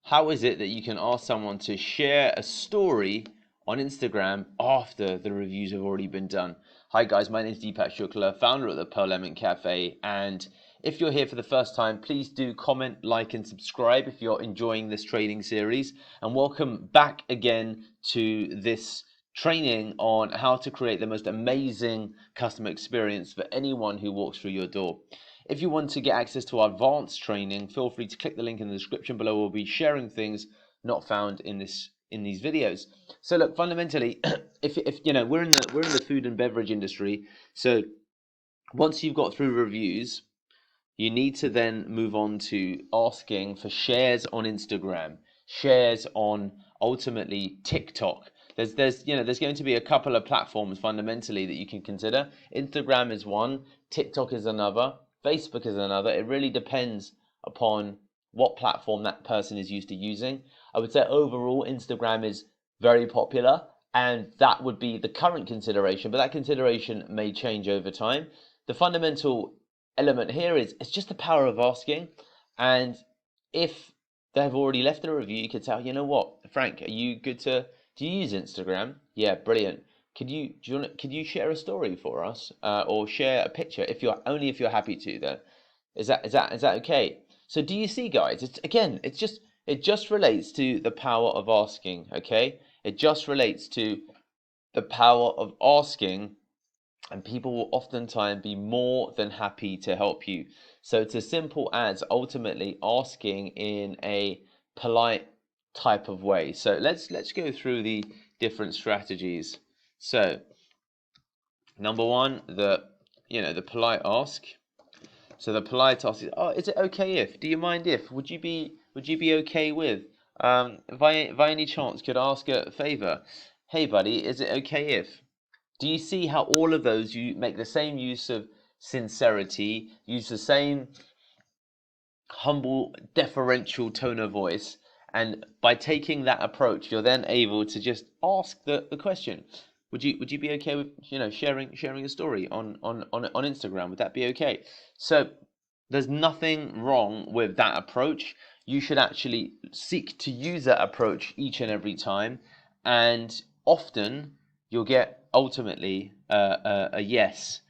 how is it that you can ask someone to share a story on Instagram after the reviews have already been done? Hi guys, my name is Deepak Shukla, founder of the Pearl Lemon Cafe, and if you're here for the first time, please do comment, like and subscribe if you're enjoying this training series, and welcome back again to this training on how to create the most amazing customer experience for anyone who walks through your door. If you want to get access to our advanced training, feel free to click the link in the description below. We'll be sharing things not found in these videos. So look, fundamentally, if you know, we're in the food and beverage industry. So once you've got through reviews, you need to then move on to asking for shares on Instagram, shares on ultimately TikTok. There's going to be a couple of platforms fundamentally that you can consider. Instagram is one, TikTok is another, Facebook is another. It really depends upon what platform that person is used to using. I would say overall Instagram is very popular, and that would be the current consideration, but that consideration may change over time. The fundamental element here is it's just the power of asking. And if they've already left a review, you could say, you know what, Frank, are you good to, do you use Instagram? Yeah, brilliant. Could you share a story for us, or share a picture if you're happy to? Though, is that okay? So do you see, guys? It just relates to the power of asking. Okay, it just relates to the power of asking, and people will oftentimes be more than happy to help you. So it's as simple as ultimately asking in a polite type of way. So let's go through the different strategies. So number one, the polite ask. So the polite ask is, oh, is it okay if? Do you mind if? Would you be okay with? By any chance, could I ask a favor? Hey buddy, is it okay if? Do you see how all of those, you make the same use of sincerity, use the same humble, deferential tone of voice, and by taking that approach, you're then able to just ask the question. Would you be okay with sharing a story on Instagram? Would that be okay? So there's nothing wrong with that approach. You should actually seek to use that approach each and every time, and often you'll get ultimately a yes.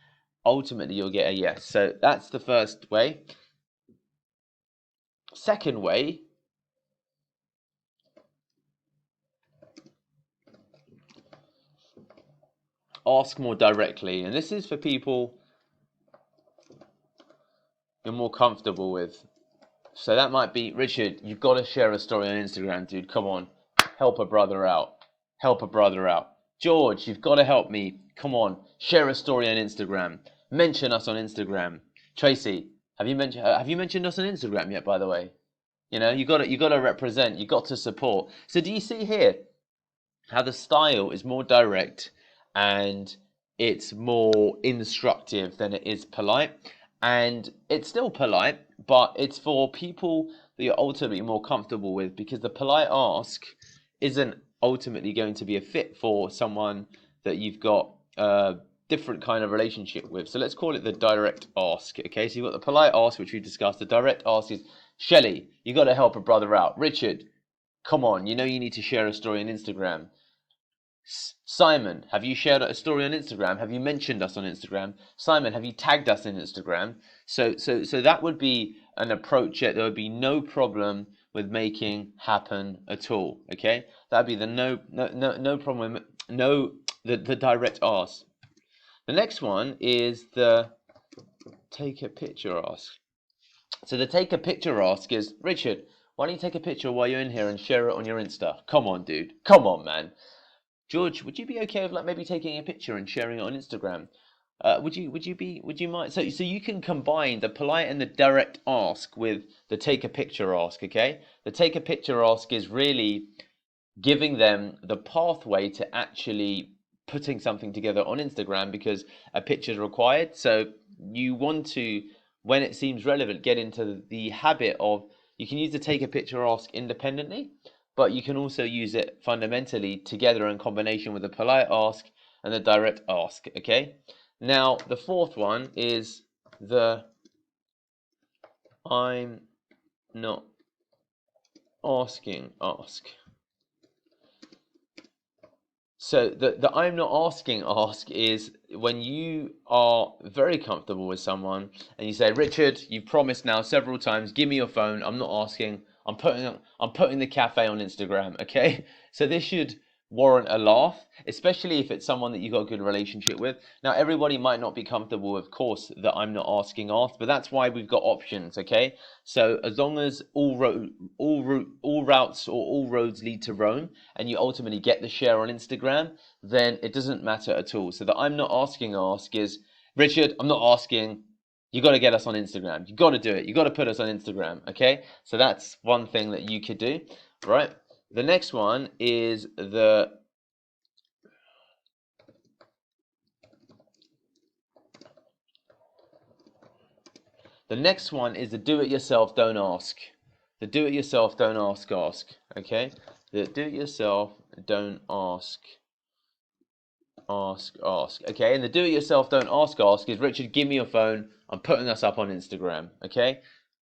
Ultimately, you'll get a yes. So that's the first way. Second way, ask more directly. And this is for people you're more comfortable with. So that might be, Richard, you've got to share a story on Instagram, dude. Come on. Help a brother out. Help a brother out. George, you've got to help me. Come on. Share a story on Instagram. Mention us on Instagram. Tracy, have you mentioned us on Instagram yet, by the way? You know, you got to represent, you got to support. So do you see here how the style is more direct and it's more instructive than it is polite? And it's still polite, but it's for people that you're ultimately more comfortable with, because the polite ask isn't ultimately going to be a fit for someone that you've got a different kind of relationship with. So let's call it the direct ask. Okay, so you've got the polite ask, which we discussed. The direct ask is, Shelley, you got to help a brother out. Richard, come on, you need to share a story on Instagram. Simon, have you shared a story on Instagram? Have you mentioned us on Instagram? Simon, have you tagged us in Instagram? So that would be an approach that there would be no problem with making happen at all. Okay, that'd be the no problem. The direct ask. The next one is the take a picture ask. So the take a picture ask is, Richard, why don't you take a picture while you're in here and share it on your Insta? Come on, dude. Come on, man. George, would you be okay with maybe taking a picture and sharing it on Instagram? Would you mind? So you can combine the polite and the direct ask with the take a picture ask. Okay, the take a picture ask is really giving them the pathway to actually putting something together on Instagram, because a picture is required. So you want to, when it seems relevant, get into the habit of, you can use the take a picture ask independently, but you can also use it fundamentally together in combination with the polite ask and the direct ask. Okay, now the fourth one is the I'm not ask. So the I'm not asking ask is when you are very comfortable with someone and you say, Richard, you promised now several times, give me your phone. I'm not asking. I'm putting the cafe on Instagram. Okay, so this should warrant a laugh, especially if it's someone that you've got a good relationship with. Now, everybody might not be comfortable, of course, that I'm not asking ask, but that's why we've got options. Okay, so as long as all routes or all roads lead to Rome, and you ultimately get the share on Instagram, then it doesn't matter at all. So the I'm not asking ask is, Richard, I'm not asking. You got to get us on Instagram. You got to do it. You got to put us on Instagram. Okay. So that's one thing that you could do, right? The next one is the next one is the do it yourself, don't ask. The do it yourself, don't ask. Okay. The do it yourself, don't ask. Okay, and the do it yourself, don't ask is, Richard, give me your phone. I'm putting us up on Instagram. Okay,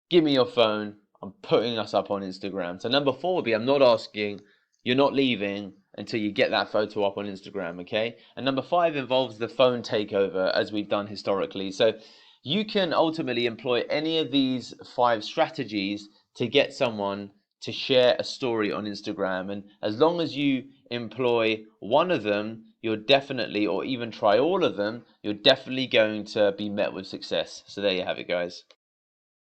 give me your phone. I'm putting us up on Instagram. So number 4 would be, I'm not asking. You're not leaving until you get that photo up on Instagram. Okay, and number 5 involves the phone takeover, as we've done historically. So you can ultimately employ any of these 5 strategies to get someone to share a story on Instagram. And as long as you employ one of them, you're definitely, or even try all of them, you're definitely going to be met with success. So there you have it, guys.